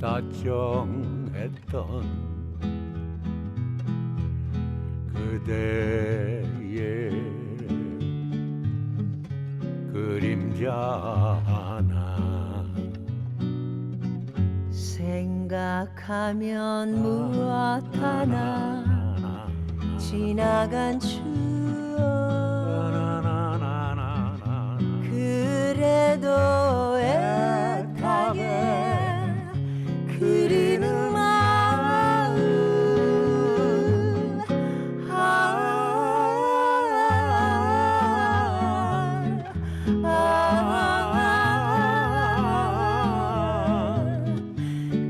다정했던 그대의 그림자 하나 생각하면 무엇 하나 지나간 추억 그래도 애타게 그리는 마음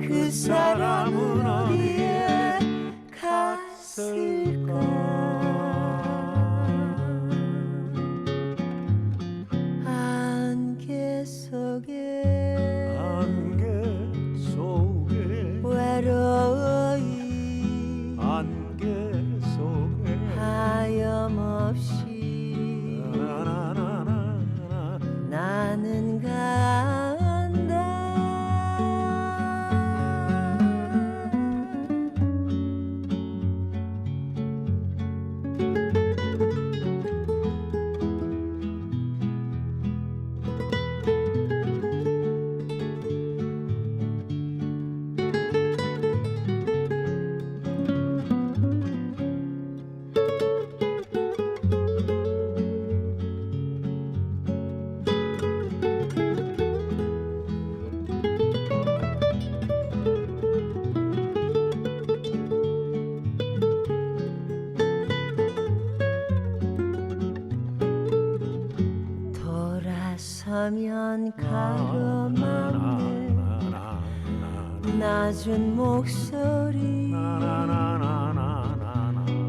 그 사람은 어디에 갔을까 안개 속에 외로이 안개 속에 하염없이 나는 간다 돌아서면 가로막는 낮은 목소리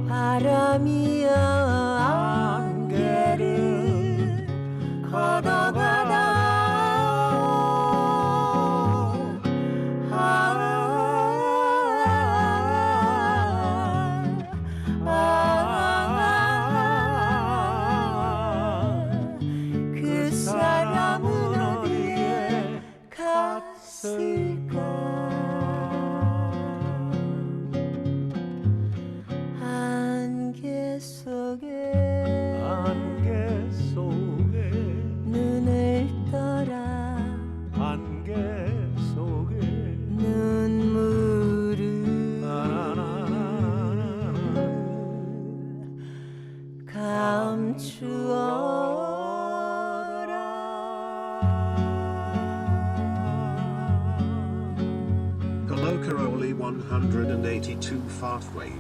바람이여 안개를 걷어가다 그 사람은 어디에 갔을까 안개 속에 눈을 떠라 안개 속에 눈물을 감추어라 Colloquially 182 Fast Wave.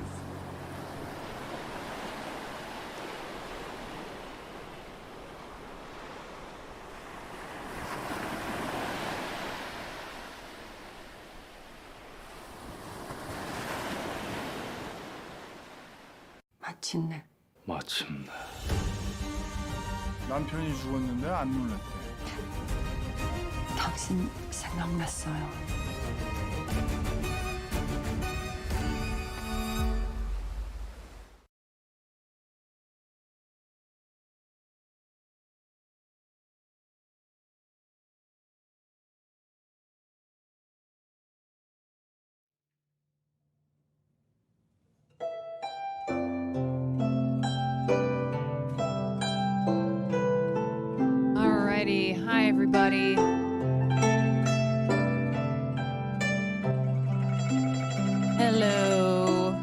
마침내 남편이 죽었는데 안 놀랐대. 당신 생각났어요. Alrighty, hi everybody. Hello.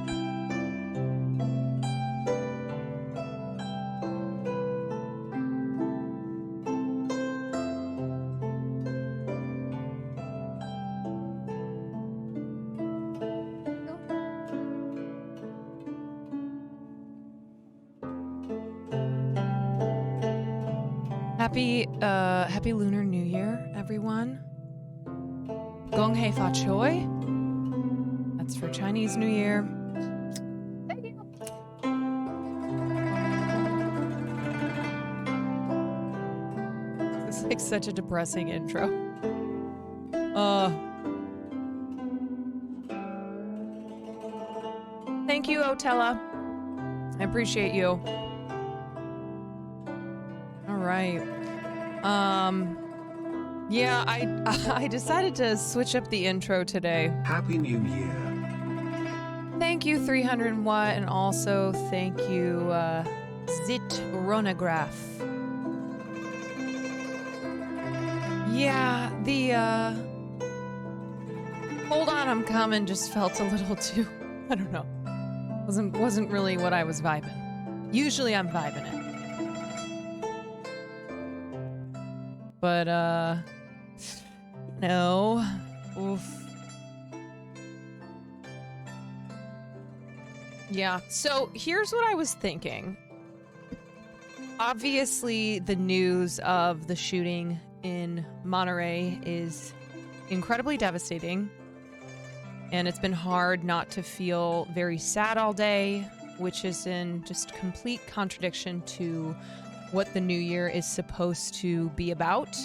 Happy Lunar New Year, everyone. Gong Hei Fa Choi. That's for Chinese New Year. Thank you. This is like such a depressing intro. Thank you, Otella. I appreciate you. All right. Yeah, I decided to switch up the intro today. Happy New Year. Thank you, 300 Watt, and also thank you, Zit Ronograph. Yeah, the, Hold on, I'm coming just felt a little too, I don't know. Wasn't really what I was vibing. Usually I'm vibing it. But, no. Oof. Yeah, so here's what I was thinking. Obviously, the news of the shooting in Monterey is incredibly devastating. And it's been hard not to feel very sad all day, which is in just complete contradiction to what the new year is supposed to be about.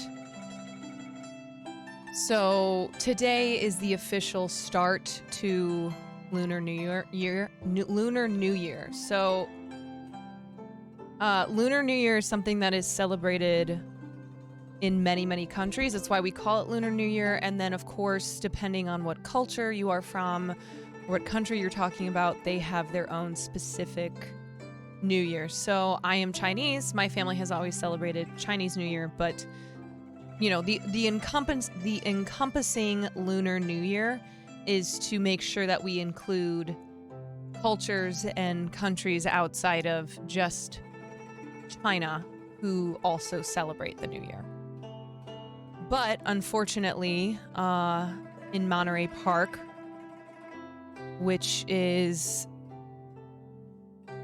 So today is the official start to Lunar New Year. So Lunar New Year is something that is celebrated in many, many countries. That's why we call it Lunar New Year. And then, of course, depending on what culture you are from, or what country you're talking about, they have their own specific New Year. So I am Chinese. My family has always celebrated Chinese New Year, but you know, the encompassing Lunar New Year is to make sure that we include cultures and countries outside of just China who also celebrate the New Year. But unfortunately, in Monterey Park, which is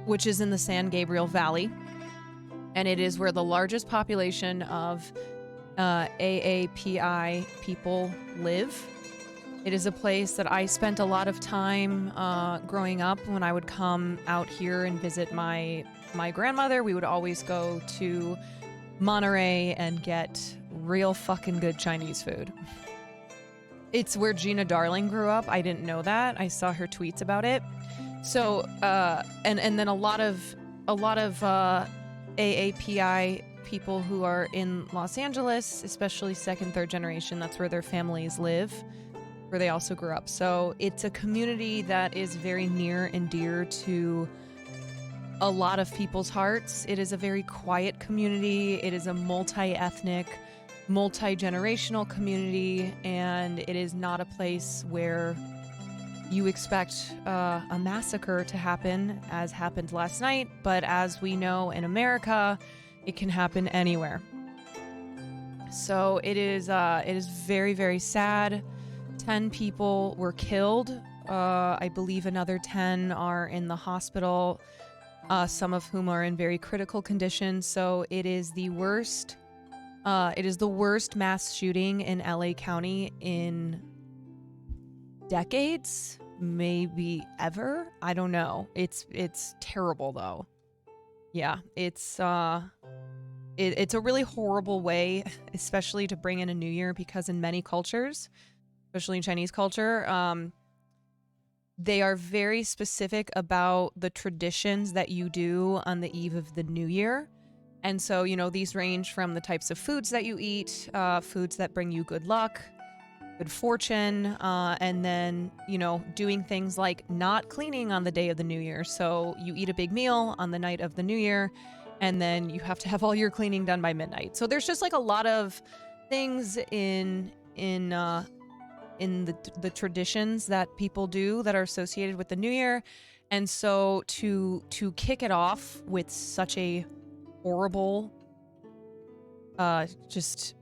in the San Gabriel Valley, and it is where the largest population of AAPI people live. It is a place that I spent a lot of time growing up. When I would come out here and visit my grandmother, we would always go to Monterey and get real fucking good Chinese food. It's where Gina Darling grew up. I didn't know that. I saw her tweets about it. So and then a lot of AAPI people who are in Los Angeles, especially second, third generation, that's where their families live, where they also grew up. So it's a community that is very near and dear to a lot of people's hearts. It is a very quiet community. It is a multi-ethnic, multi-generational community, and it is not a place where you expect a massacre to happen, as happened last night. But as we know in America, it can happen anywhere. So it is very, very sad. 10 people were killed. I believe another 10 are in the hospital, some of whom are in very critical condition. So it is the worst. It is the worst mass shooting in LA County in decades, maybe ever. I don't know. It's terrible though. Yeah, it's a really horrible way, especially to bring in a new year, because in many cultures, especially in Chinese culture, they are very specific about the traditions that you do on the eve of the new year. And so, you know, these range from the types of foods that you eat, foods that bring you good luck, good fortune, and then, you know, doing things like not cleaning on the day of the new year. So you eat a big meal on the night of the new year, and then you have to have all your cleaning done by midnight. So there's just like a lot of things in the traditions that people do that are associated with the new year. And so to kick it off with such a horrible, just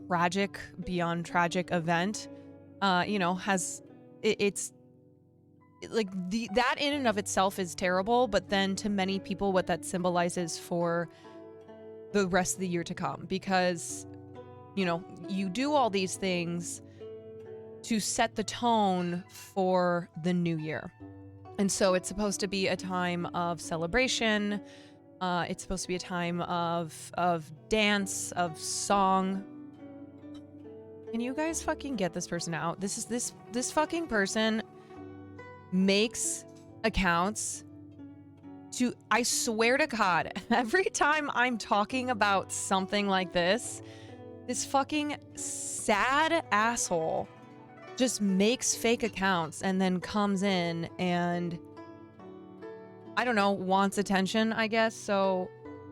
tragic beyond tragic event, you know, it's like that in and of itself is terrible, but then to many people what that symbolizes for the rest of the year to come, because, you know, you do all these things to set the tone for the new year. And so it's supposed to be a time of celebration. It's supposed to be a time of dance, of song. Can you guys fucking get this person out? This fucking person makes accounts to, I swear to God, every time I'm talking about something like this, This fucking sad asshole just makes fake accounts and then comes in and, I don't know, wants attention, I guess. So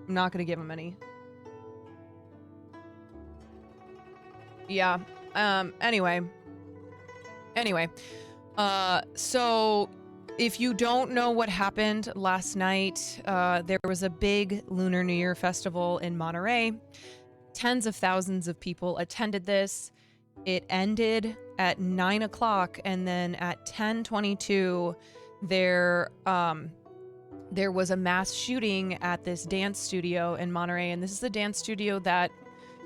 I'm not going to give him any. Yeah. Anyway. So if you don't know what happened last night, there was a big Lunar New Year festival in Monterey. Tens of thousands of people attended this. It ended at 9 o'clock, and then at 10:22, there was a mass shooting at this dance studio in Monterey, and this is the dance studio that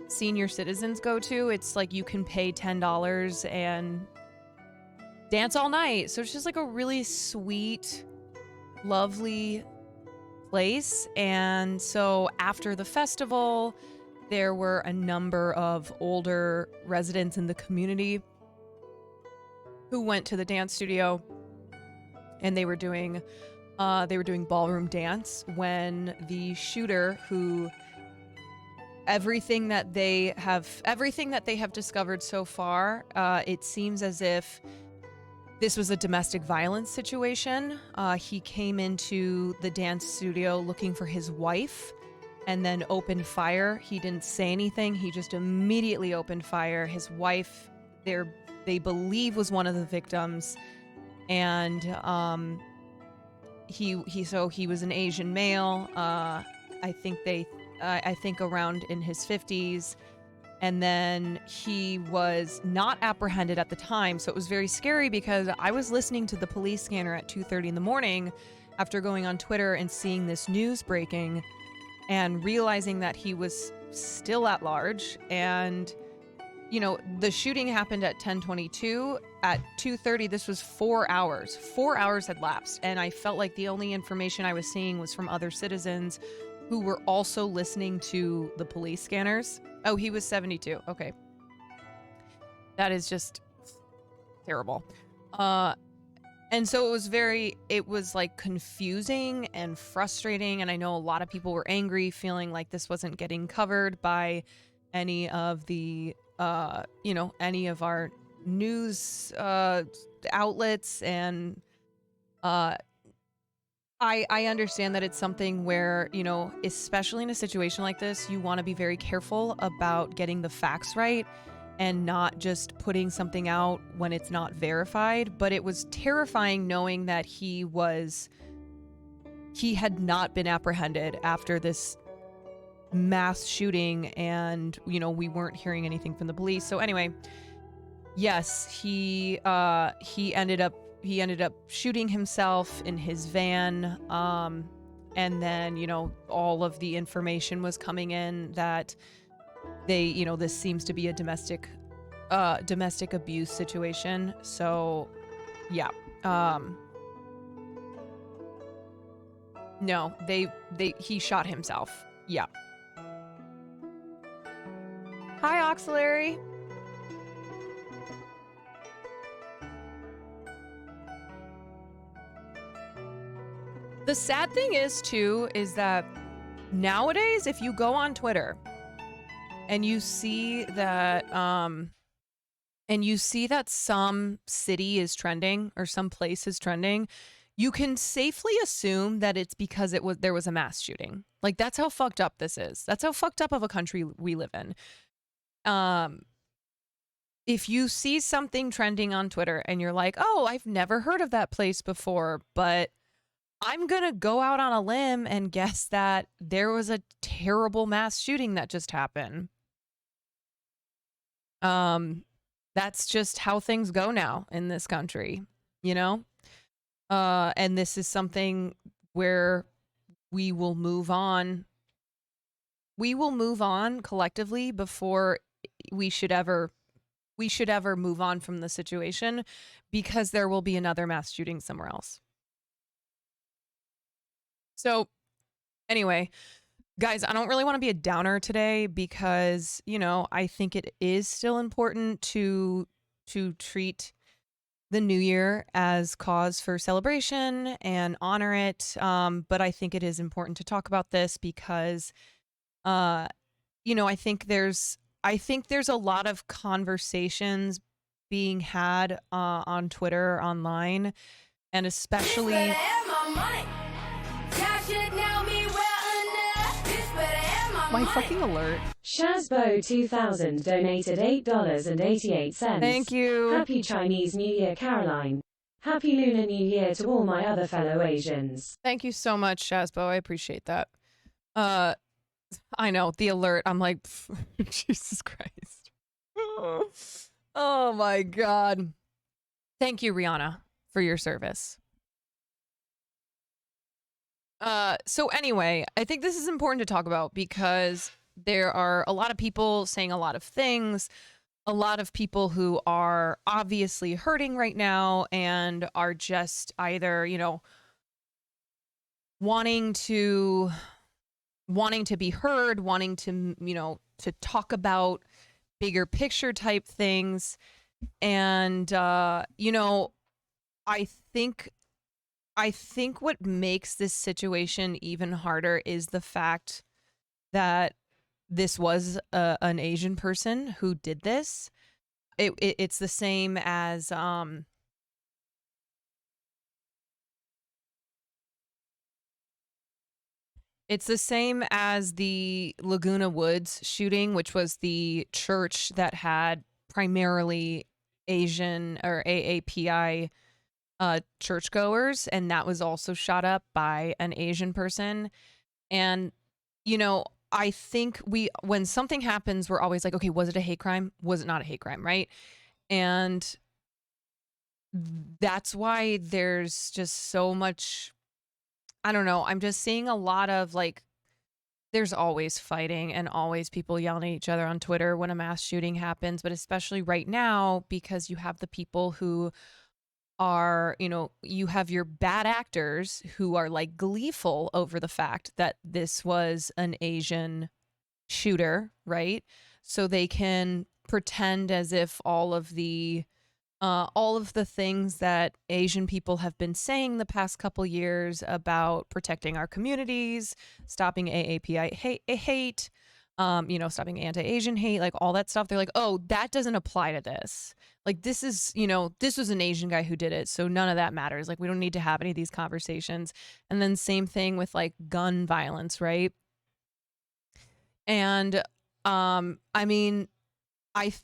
senior citizens go to. It's like you can pay $10 and dance all night. So it's just like a really sweet, lovely place. And so after the festival, there were a number of older residents in the community who went to the dance studio, and they were doing ballroom dance when the shooter, who everything that they have discovered so far, it seems as if this was a domestic violence situation. He came into the dance studio looking for his wife and then opened fire. He didn't say anything. He just immediately opened fire. His wife, they believe, was one of the victims. And he was an Asian male. I think around in his 50s. And then he was not apprehended at the time. So it was very scary because I was listening to the police scanner at 2:30 in the morning after going on Twitter and seeing this news breaking and realizing that he was still at large. And, you know, the shooting happened at 10:22. At 2:30, this was 4 hours. 4 hours had lapsed. And I felt like the only information I was seeing was from other citizens who were also listening to the police scanners. Oh, he was 72. Okay. That is just terrible. And so it was like confusing and frustrating. And I know a lot of people were angry, feeling like this wasn't getting covered by any of the, any of our news outlets. And I understand that it's something where, you know, especially in a situation like this, you want to be very careful about getting the facts right and not just putting something out when it's not verified. But it was terrifying knowing that he had not been apprehended after this mass shooting, and, you know, we weren't hearing anything from the police. So anyway, yes, he ended up shooting himself in his van. And then, you know, all of the information was coming in that this seems to be a domestic abuse situation. So yeah. No, he shot himself. Yeah. Hi, Auxiliary. The sad thing is that nowadays, if you go on Twitter and you see that some city is trending or some place is trending, you can safely assume that it's because there was a mass shooting. Like, that's how fucked up this is. That's how fucked up of a country we live in. If you see something trending on Twitter and you're like, oh, I've never heard of that place before, but I'm going to go out on a limb and guess that there was a terrible mass shooting that just happened. That's just how things go now in this country, you know? And this is something where we will move on. We will move on collectively before we should ever move on from the situation, because there will be another mass shooting somewhere else. So anyway, guys, I don't really want to be a downer today because, you know, I think it is still important to treat the new year as cause for celebration and honor it. But I think it is important to talk about this because, I think there's I think there's a lot of conversations being had on Twitter, online, and especially my fucking alert. Shazbo 2000 donated $8.88. Thank you. Happy Chinese New Year, Caroline. Happy Lunar New Year to all my other fellow Asians. Thank you so much, Shazbo. I appreciate that. I know the alert. I'm like, Jesus Christ. Oh my God. Thank you, Rihanna, for your service. So anyway, I think this is important to talk about because there are a lot of people saying a lot of things, a lot of people who are obviously hurting right now and are just either, you know, wanting to be heard, wanting to, you know, to talk about bigger picture type things. And you know, I think what makes this situation even harder is the fact that this was an Asian person who did this. It's the same as it's the same as the Laguna Woods shooting, which was the church that had primarily Asian or AAPI churchgoers, and that was also shot up by an Asian person. And you know, I think when something happens, we're always like, okay, was it a hate crime? Was it not a hate crime? Right? And that's why there's just so much, I don't know, I'm just seeing a lot of like, there's always fighting and always people yelling at each other on Twitter when a mass shooting happens, but especially right now because you have the people who are, you know, you have your bad actors who are like gleeful over the fact that this was an Asian shooter, right? So they can pretend as if all of the things that Asian people have been saying the past couple years about protecting our communities, stopping AAPI hate, you know, stopping anti-Asian hate, like all that stuff. They're like, oh, that doesn't apply to this. Like, this is, you know, this was an Asian guy who did it, so none of that matters. Like, we don't need to have any of these conversations. And then same thing with like gun violence, right? And I mean,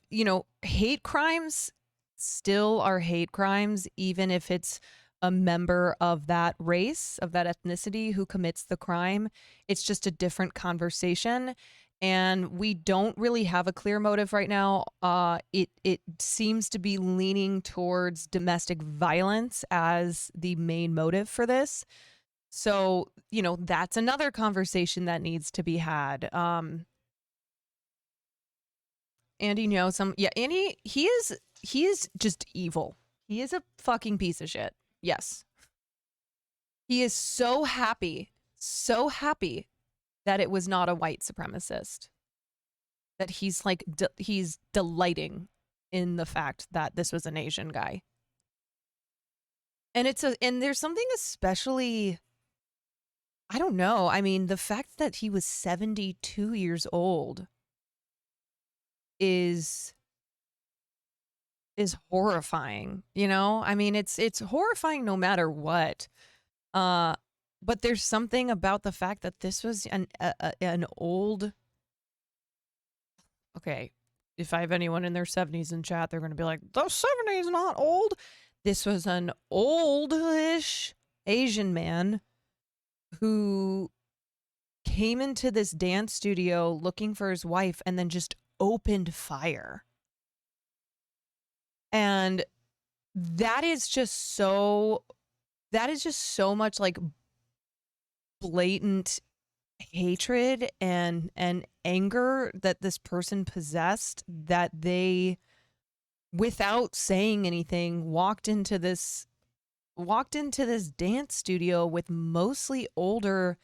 you know, hate crimes still are hate crimes, even if it's a member of that race, of that ethnicity who commits the crime. It's just a different conversation. And we don't really have a clear motive right now. It seems to be leaning towards domestic violence as the main motive for this. So, you know, that's another conversation that needs to be had. Andy, Andy, he is just evil. He is a fucking piece of shit. Yes. He is so happy that it was not a white supremacist. That he's like, he's delighting in the fact that this was an Asian guy. And there's something especially, I don't know. I mean, the fact that he was 72 years old is horrifying, you know? I mean, it's horrifying no matter what. But there's something about the fact that this was an old, okay, if I have anyone in their 70s in chat, they're going to be like, the 70s not old. This was an oldish Asian man who came into this dance studio looking for his wife and then just opened fire. And that is just so much like blatant hatred and anger that this person possessed, that they, without saying anything, walked into this dance studio with mostly older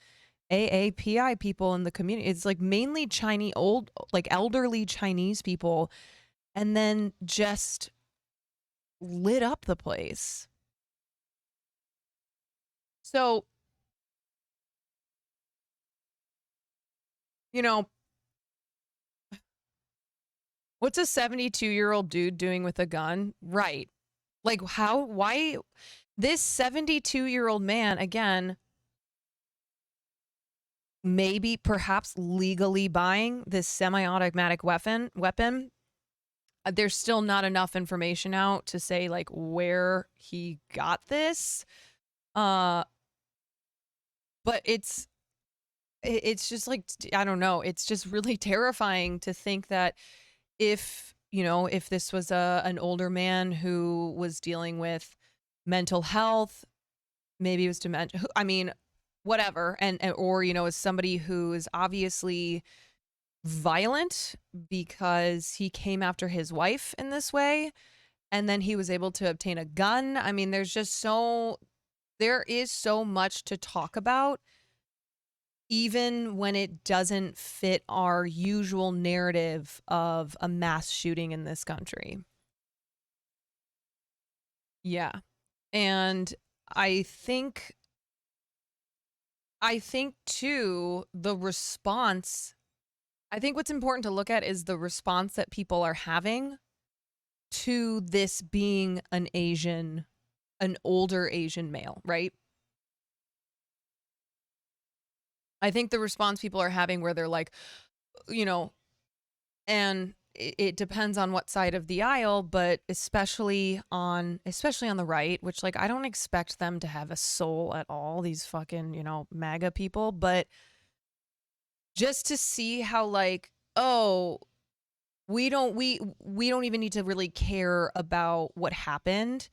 AAPI people in the community. It's like mainly Chinese, elderly Chinese people, and then just lit up the place. So, you know, What's a 72-year-old dude doing with a gun? Right. Like, why this 72-year-old man, again, maybe perhaps legally buying this semi-automatic weapon. There's still not enough information out to say like where he got this. But it's just like, I don't know. It's just really terrifying to think that if this was an older man who was dealing with mental health, maybe it was dementia. I mean, whatever, and or is somebody who is obviously violent because he came after his wife in this way, and then he was able to obtain a gun. I mean, there is so much to talk about, even when it doesn't fit our usual narrative of a mass shooting in this country. Yeah. And I think too, the response, I think what's important to look at is the response that people are having to this being an older Asian male, right? I think the response people are having where they're like, and it depends on what side of the aisle, but especially on the right, which like I don't expect them to have a soul at all, these fucking, MAGA people, but just to see how like, oh, we don't even need to really care about what happened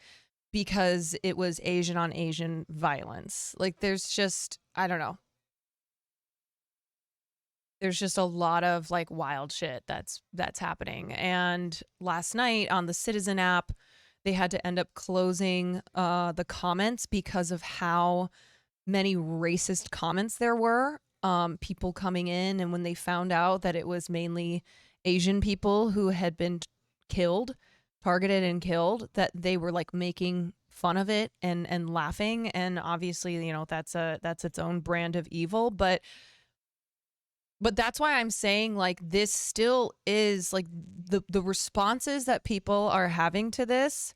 because it was Asian on Asian violence. Like there's just, I don't know. There's just a lot of like wild shit that's happening. And last night on the Citizen app, they had to end up closing the comments because of how many racist comments there were. People coming in, and when they found out that it was mainly Asian people who had been targeted and killed, that they were like making fun of it and laughing. And obviously, that's its own brand of evil, but that's why I'm saying like this still is like the responses that people are having to this.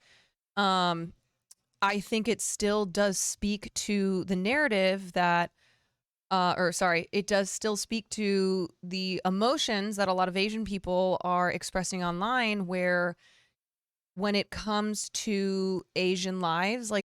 I think it still does speak to the narrative that, it does still speak to the emotions that a lot of Asian people are expressing online, where when it comes to Asian lives, like